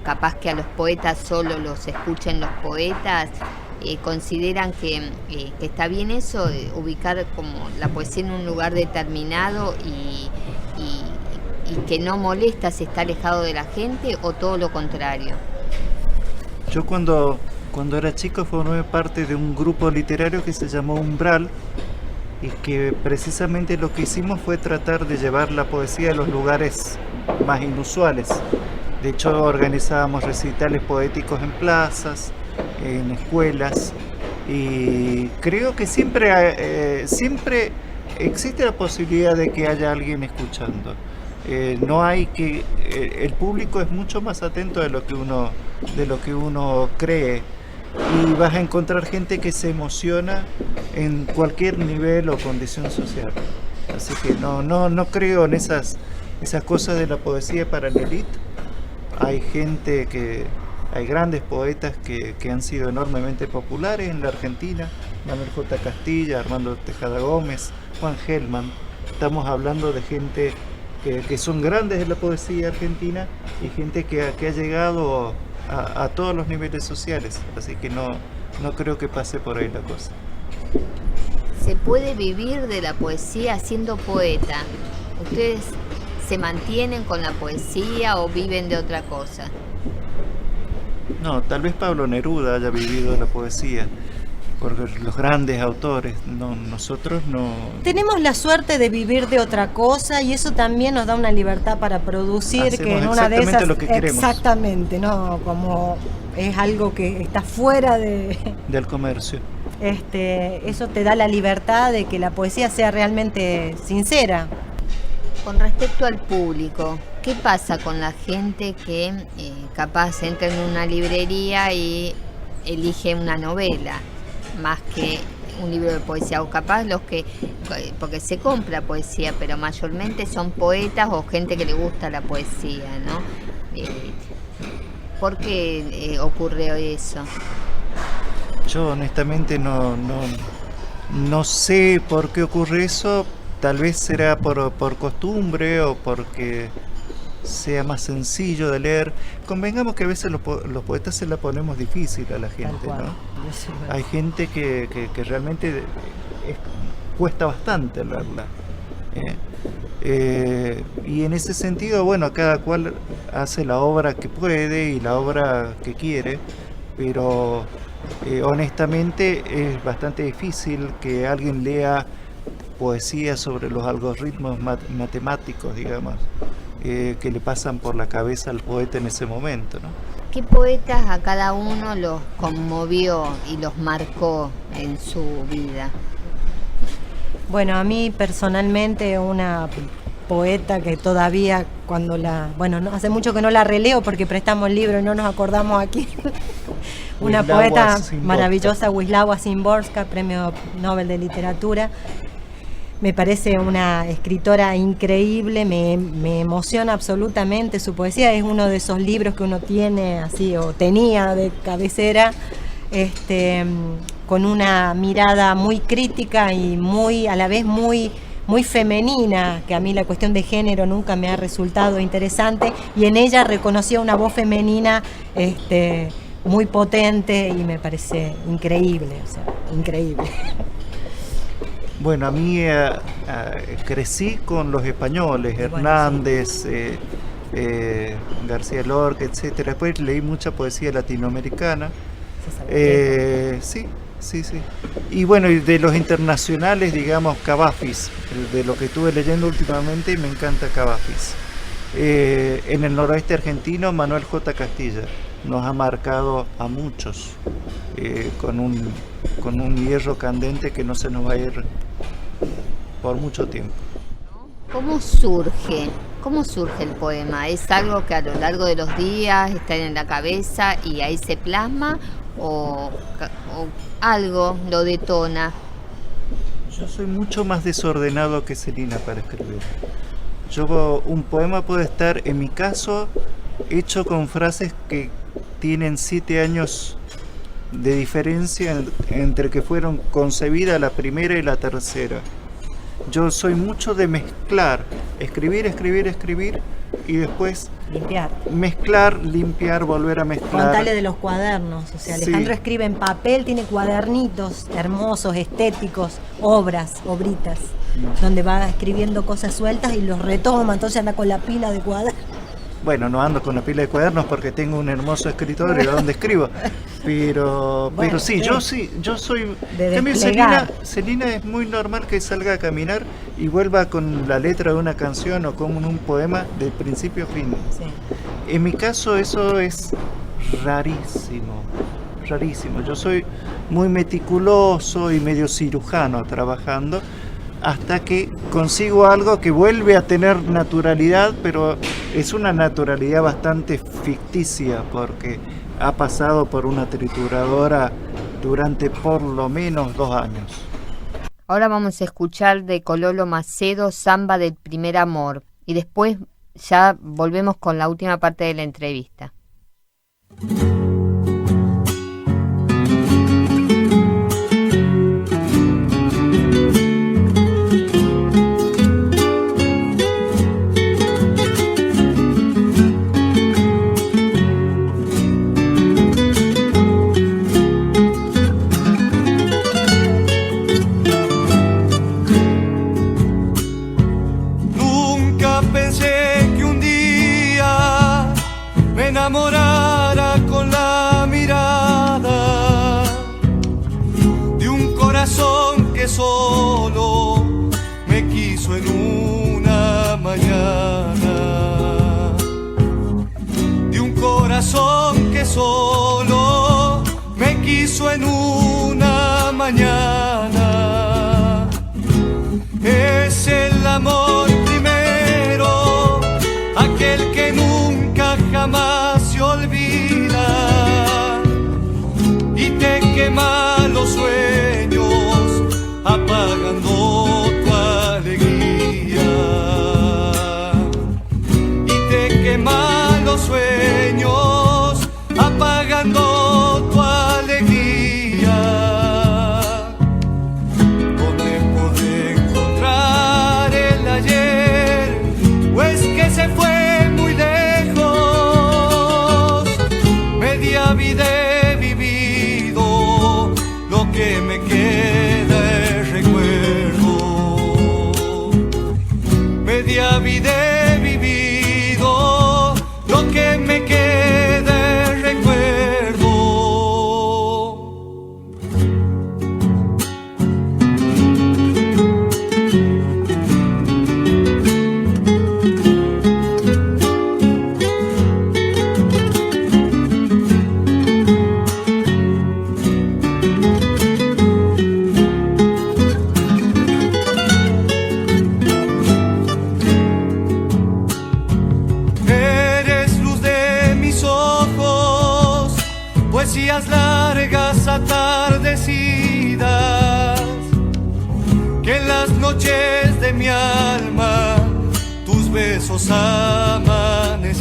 capaz que a los poetas solo los escuchen los poetas. ¿Consideran que está bien eso, ubicar como la poesía en un lugar determinado y que no molesta si está alejado de la gente, o todo lo contrario? Yo cuando era chico formé parte de un grupo literario que se llamó Umbral, y que precisamente lo que hicimos fue tratar de llevar la poesía a los lugares más inusuales. De hecho, organizábamos recitales poéticos en plazas, en escuelas, y creo que siempre existe la posibilidad de que haya alguien escuchando. No hay que el público es mucho más atento de lo que uno cree, y vas a encontrar gente que se emociona en cualquier nivel o condición social. Así que no creo en esas cosas de la poesía para la élite. Hay gente que Hay grandes poetas que han sido enormemente populares en la Argentina, Manuel J. Castilla, Armando Tejada Gómez, Juan Gelman. Estamos hablando de gente que son grandes en la poesía argentina y gente que ha llegado a todos los niveles sociales, así que no creo que pase por ahí la cosa. ¿Se puede vivir de la poesía siendo poeta? ¿Ustedes se mantienen con la poesía o viven de otra cosa? No, tal vez Pablo Neruda haya vivido de la poesía, porque los grandes autores, nosotros no. Tenemos la suerte de vivir de otra cosa y eso también nos da una libertad para producir. Hacemos que en una de esas lo que queremos. Exactamente, no, como es algo que está fuera del comercio. Eso te da la libertad de que la poesía sea realmente sincera. Con respecto al público, ¿qué pasa con la gente que capaz entra en una librería y elige una novela más que un libro de poesía? O capaz porque se compra poesía, pero mayormente son poetas o gente que le gusta la poesía, ¿no? ¿Por qué ocurre eso? Yo honestamente no sé por qué ocurre eso. Tal vez será por costumbre o porque sea más sencillo de leer. Convengamos que a veces los poetas se la ponemos difícil a la gente, ¿no? Hay gente que realmente cuesta bastante leerla. Y en ese sentido, bueno, cada cual hace la obra que puede y la obra que quiere, pero honestamente es bastante difícil que alguien lea poesía sobre los algoritmos matemáticos, digamos, que le pasan por la cabeza al poeta en ese momento, ¿no? ¿Qué poetas a cada uno los conmovió y los marcó en su vida? Bueno, a mí personalmente una poeta que todavía hace mucho que no la releo porque prestamos el libro y no nos acordamos aquí. Una poeta maravillosa, Wisława Szymborska, Premio Nobel de Literatura. Me parece una escritora increíble, me emociona absolutamente su poesía. Es uno de esos libros que uno tiene así o tenía de cabecera, con una mirada muy crítica y a la vez muy femenina, que a mí la cuestión de género nunca me ha resultado interesante, y en ella reconocía una voz femenina muy potente y me parece increíble, increíble. Bueno, a mí crecí con los españoles, Hernández, García Lorca, etcétera. Después leí mucha poesía latinoamericana. Sí. Y bueno, y de los internacionales, digamos, Cavafis, de lo que estuve leyendo últimamente, me encanta Cavafis. En el noroeste argentino, Manuel J. Castilla nos ha marcado a muchos con un hierro candente que no se nos va a ir por mucho tiempo. ¿Cómo surge el poema? ¿Es algo que a lo largo de los días está en la cabeza y ahí se plasma o algo lo detona? Yo soy mucho más desordenado que Celina para escribir. Un poema puede estar, en mi caso, hecho con frases que tienen 7 años de diferencia entre que fueron concebidas la primera y la tercera. Yo soy mucho de mezclar, escribir y después mezclar, limpiar, volver a mezclar. Contale de los cuadernos, o sea, Alejandro escribe en papel, tiene cuadernitos hermosos, estéticos, obritas, donde va escribiendo cosas sueltas y los retoma, entonces anda con la pila de cuadernos. Bueno, no ando con la pila de cuadernos porque tengo un hermoso escritorio donde escribo, pero sí, yo soy... Celina es muy normal que salga a caminar y vuelva con la letra de una canción o con un poema de principio a fin. Sí. En mi caso eso es rarísimo. Yo soy muy meticuloso y medio cirujano trabajando, hasta que consigo algo que vuelve a tener naturalidad, pero es una naturalidad bastante ficticia porque ha pasado por una trituradora durante por lo menos 2 años. Ahora vamos a escuchar de Cololo Macedo, Samba del primer amor, y después ya volvemos con la última parte de la entrevista. enamorara con la mirada de un corazón que solo me quiso en una mañana, de un corazón que solo me quiso en una mañana. Es el amor primero, aquel que nunca jamás se olvida y te quema los sueños apagando tu alegría, y te quema los sueños apagando tu alegría. ¿Dónde podré encontrar el ayer? ¿O es que se fue muy lejos? Media vida he vivido, lo que me queda es recuerdo. Media vida he vivido, lo que me queda es recuerdo. Eres luz de mis ojos, poesías largas atardecidas, que en las noches de mi alma tus besos amanecían,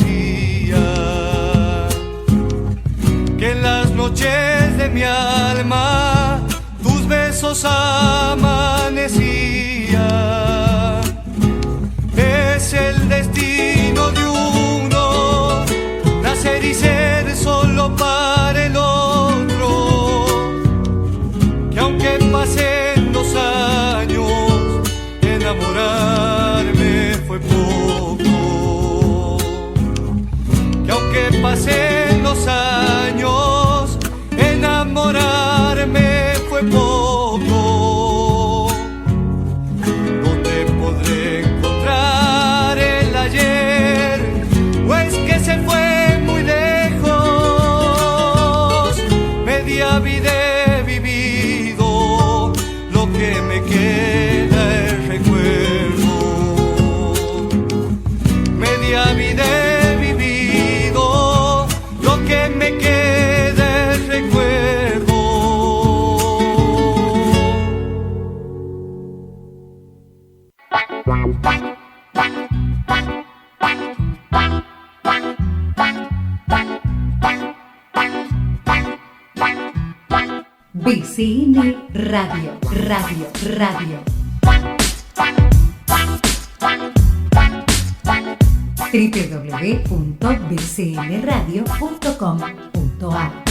que en las noches de mi alma tus besos amanecían. Es el destino de uno nacer y ser solo para el otro, que aunque pasen los años, enamorarme fue poco, que aunque pasen los años, enamorarme fue poco. ¿Dónde podré encontrar el ayer? ¿O es que se fue muy lejos? Media vida he vivido, lo que me queda es recuerdo. Media vida he vivido, lo que me queda es recuerdo. BCN Radio. www.bcnradio.com.ar.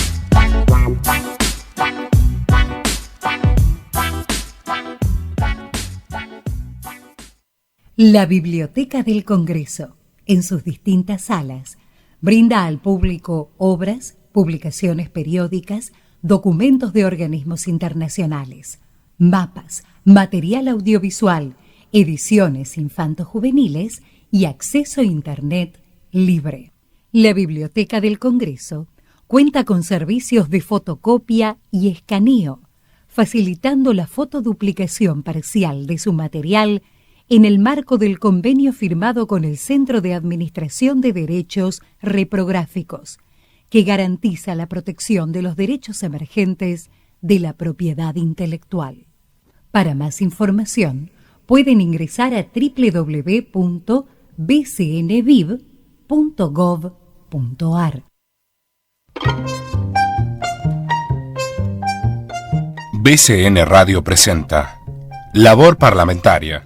La Biblioteca del Congreso, en sus distintas salas, brinda al público obras, publicaciones periódicas, documentos de organismos internacionales, mapas, material audiovisual, ediciones infanto-juveniles y acceso a Internet libre. La Biblioteca del Congreso cuenta con servicios de fotocopia y escaneo, facilitando la fotoduplicación parcial de su material en el marco del convenio firmado con el Centro de Administración de Derechos Reprográficos, que garantiza la protección de los derechos emergentes de la propiedad intelectual. Para más información, pueden ingresar a www.bcnviv.gov.ar. BCN Radio presenta Labor Parlamentaria,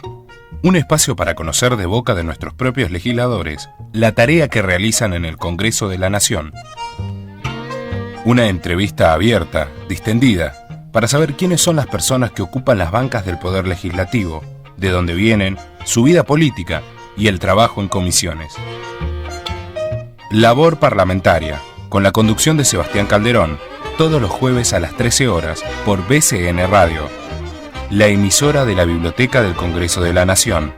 un espacio para conocer de boca de nuestros propios legisladores la tarea que realizan en el Congreso de la Nación. Una entrevista abierta, distendida, para saber quiénes son las personas que ocupan las bancas del Poder Legislativo, de dónde vienen, su vida política y el trabajo en comisiones. Labor Parlamentaria, con la conducción de Sebastián Calderón, todos los jueves a las 13 horas por BCN Radio, la emisora de la Biblioteca del Congreso de la Nación.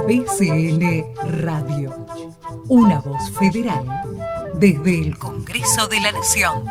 BCN Radio, una voz federal desde el Congreso de la Nación.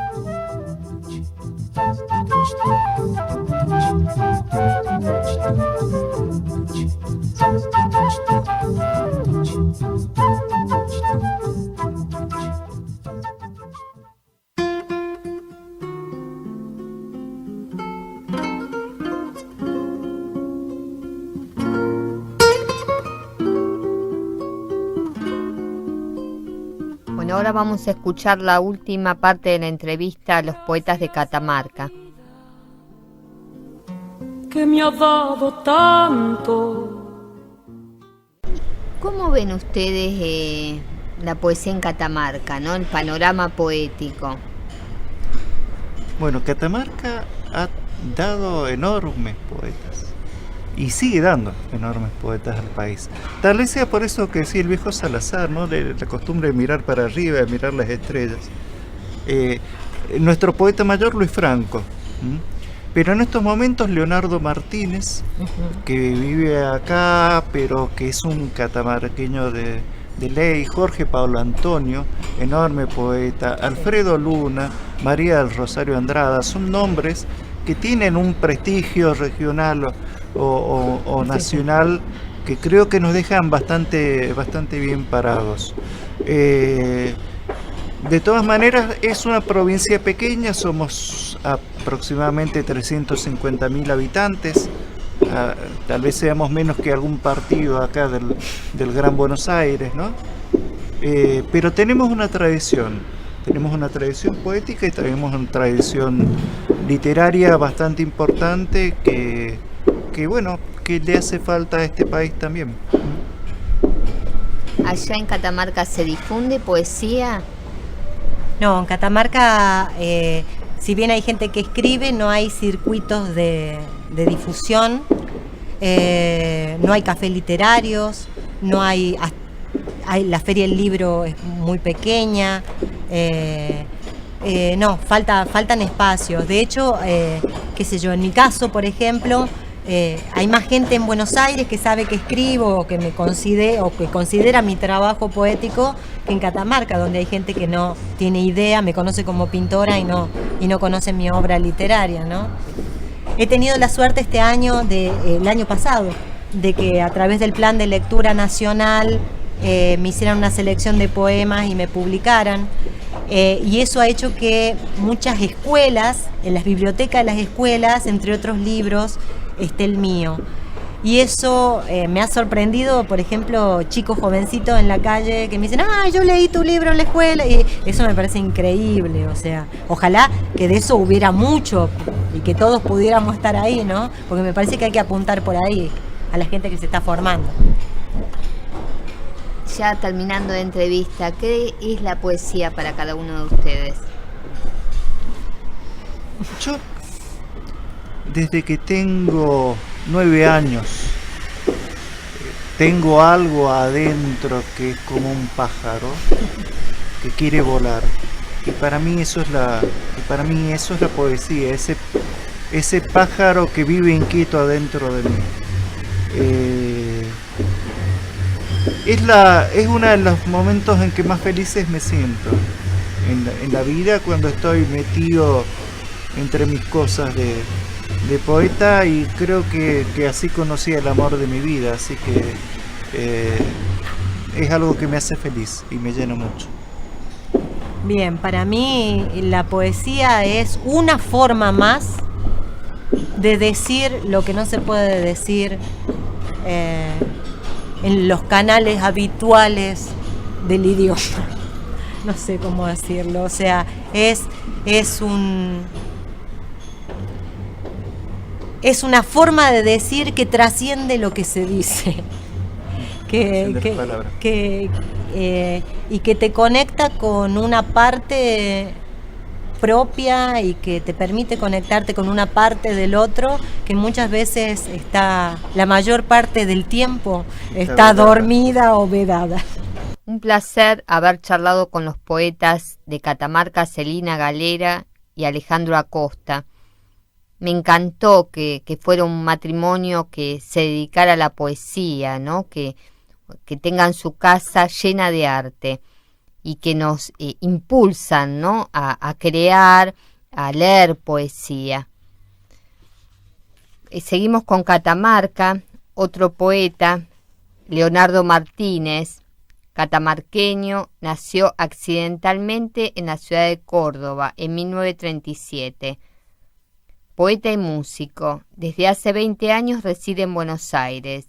Bueno, ahora vamos a escuchar la última parte de la entrevista a los poetas de Catamarca. Que me ha dado tanto. ¿Cómo ven ustedes la poesía en Catamarca, ¿no? El panorama poético. Bueno, Catamarca ha dado enormes poetas y sigue dando enormes poetas al país. Tal vez sea por eso que decía el viejo Salazar, ¿no? La costumbre de mirar para arriba, de mirar las estrellas. Nuestro poeta mayor, Luis Franco. Pero en estos momentos Leonardo Martínez, que vive acá, pero que es un catamarqueño de ley, Jorge Pablo Antonio, enorme poeta, Alfredo Luna, María del Rosario Andrada, son nombres que tienen un prestigio regional o nacional que creo que nos dejan bastante bien parados. De todas maneras, es una provincia pequeña, somos aproximadamente 350.000 habitantes, tal vez seamos menos que algún partido acá del Gran Buenos Aires, ¿no? Pero tenemos una tradición poética y tenemos una tradición literaria bastante importante que le hace falta a este país también. ¿Allá en Catamarca se difunde poesía? No, en Catamarca, si bien hay gente que escribe, no hay circuitos de difusión, no hay cafés literarios, no hay la Feria del Libro es muy pequeña, no, faltan espacios. De hecho, qué sé yo, en mi caso, por ejemplo, hay más gente en Buenos Aires que sabe que escribo o que considera mi trabajo poético que en Catamarca, donde hay gente que no tiene idea, me conoce como pintora y no conoce mi obra literaria, ¿no? He tenido la suerte este año, el año pasado, de que a través del Plan de Lectura Nacional me hicieran una selección de poemas y me publicaran. Y eso ha hecho que muchas escuelas, en las bibliotecas de las escuelas, entre otros libros, esté el mío. Y eso me ha sorprendido, por ejemplo, chicos jovencitos en la calle que me dicen, yo leí tu libro en la escuela, y eso me parece increíble. O sea, ojalá que de eso hubiera mucho y que todos pudiéramos estar ahí, ¿no? Porque me parece que hay que apuntar por ahí a la gente que se está formando. Ya terminando de entrevista, ¿qué es la poesía para cada uno de ustedes? Yo, desde que tengo 9 años, tengo algo adentro que es como un pájaro que quiere volar. Y para mí eso es la poesía, ese pájaro que vive inquieto adentro de mí. Es uno de los momentos en que más felices me siento en la vida, cuando estoy metido entre mis cosas de poeta, y creo que así conocí el amor de mi vida, así que es algo que me hace feliz y me llena mucho. Bien, para mí la poesía es una forma más de decir lo que no se puede decir en los canales habituales del idioma. No sé cómo decirlo, o sea, es una forma de decir que trasciende lo que se dice, y que te conecta con una parte propia y que te permite conectarte con una parte del otro que muchas veces la mayor parte del tiempo está dormida o vedada. Un placer haber charlado con los poetas de Catamarca, Celina Galera y Alejandro Acosta. Me encantó que fuera un matrimonio que se dedicara a la poesía, ¿no? Que tengan su casa llena de arte y que nos impulsan, ¿no? a crear, a leer poesía. Seguimos con Catamarca, otro poeta, Leonardo Martínez, catamarqueño, nació accidentalmente en la ciudad de Córdoba en 1937. Poeta y músico, desde hace 20 años reside en Buenos Aires.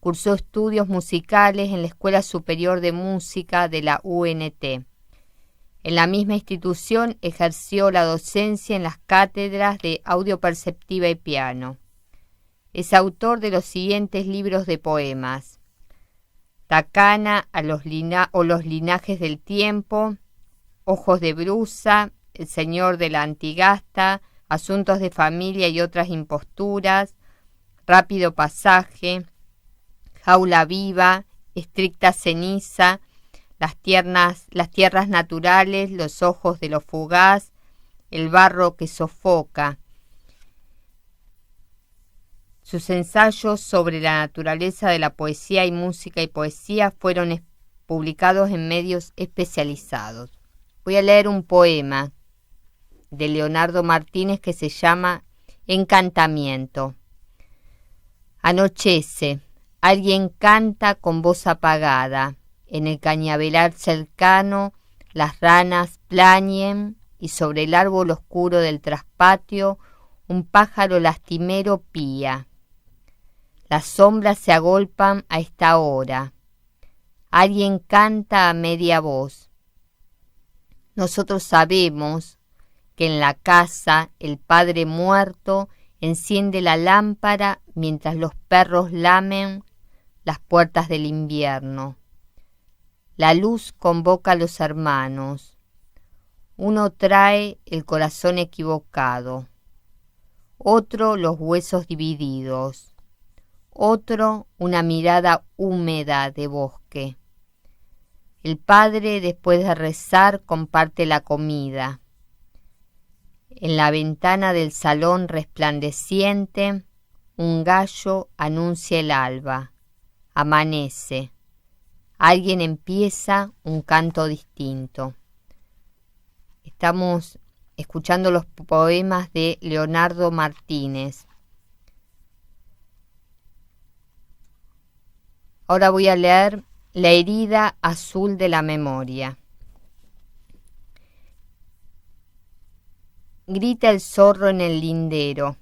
Cursó estudios musicales en la Escuela Superior de Música de la UNT. En la misma institución ejerció la docencia en las cátedras de audio perceptiva y piano. Es autor de los siguientes libros de poemas: Tacana los linajes del tiempo, Ojos de Brusa, El Señor de la Antigasta, Asuntos de familia y otras imposturas, Rápido pasaje, Jaula viva, Estricta ceniza, las tierras naturales, Los ojos de lo fugaz, El barro que sofoca. Sus ensayos sobre la naturaleza de la poesía y música y poesía fueron publicados en medios especializados. Voy a leer un poema de Leonardo Martínez que se llama Encantamiento. Anochece, alguien canta con voz apagada, en el cañaveral cercano las ranas plañen y sobre el árbol oscuro del traspatio un pájaro lastimero pía. Las sombras se agolpan a esta hora. Alguien canta a media voz. Nosotros sabemos que en la casa el padre muerto enciende la lámpara mientras los perros lamen las puertas del invierno. La luz convoca a los hermanos. Uno trae el corazón equivocado, otro los huesos divididos, otro una mirada húmeda de bosque. El padre, después de rezar, comparte la comida. En la ventana del salón resplandeciente, un gallo anuncia el alba. Amanece. Alguien empieza un canto distinto. Estamos escuchando los poemas de Leonardo Martínez. Ahora voy a leer La herida azul de la memoria. Grita el zorro en el lindero.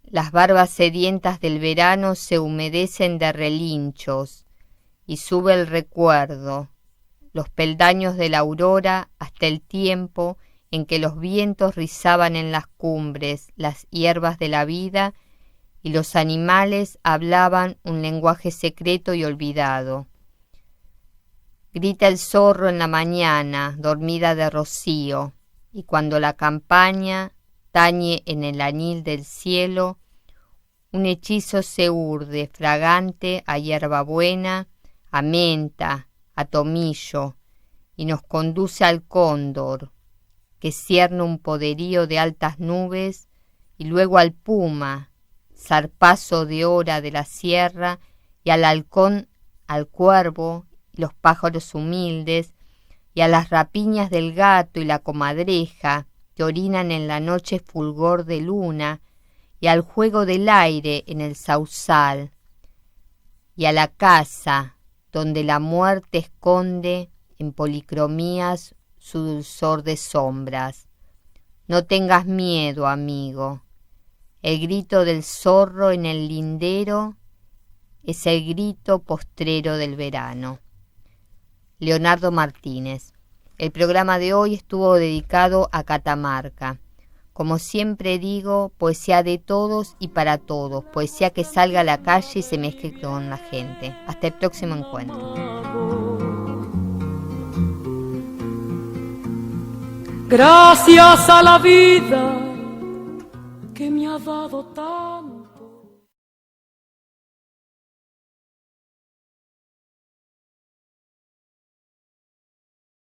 Las barbas sedientas del verano se humedecen de relinchos y sube el recuerdo, los peldaños de la aurora hasta el tiempo en que los vientos rizaban en las cumbres las hierbas de la vida y los animales hablaban un lenguaje secreto y olvidado. Grita el zorro en la mañana, dormida de rocío, y cuando la campaña tañe en el añil del cielo, un hechizo se urde fragante a hierbabuena, a menta, a tomillo, y nos conduce al cóndor, que cierne un poderío de altas nubes, y luego al puma, zarpazo de hora de la sierra, y al halcón, al cuervo, y los pájaros humildes, y a las rapiñas del gato y la comadreja, que orinan en la noche fulgor de luna, y al juego del aire en el sausal, y a la casa, donde la muerte esconde en policromías su dulzor de sombras. No tengas miedo, amigo. El grito del zorro en el lindero es el grito postrero del verano. Leonardo Martínez. El programa de hoy estuvo dedicado a Catamarca. Como siempre digo, poesía de todos y para todos, poesía que salga a la calle y se mezcle con la gente. Hasta el próximo encuentro. Gracias a la vida que me ha dado tanto.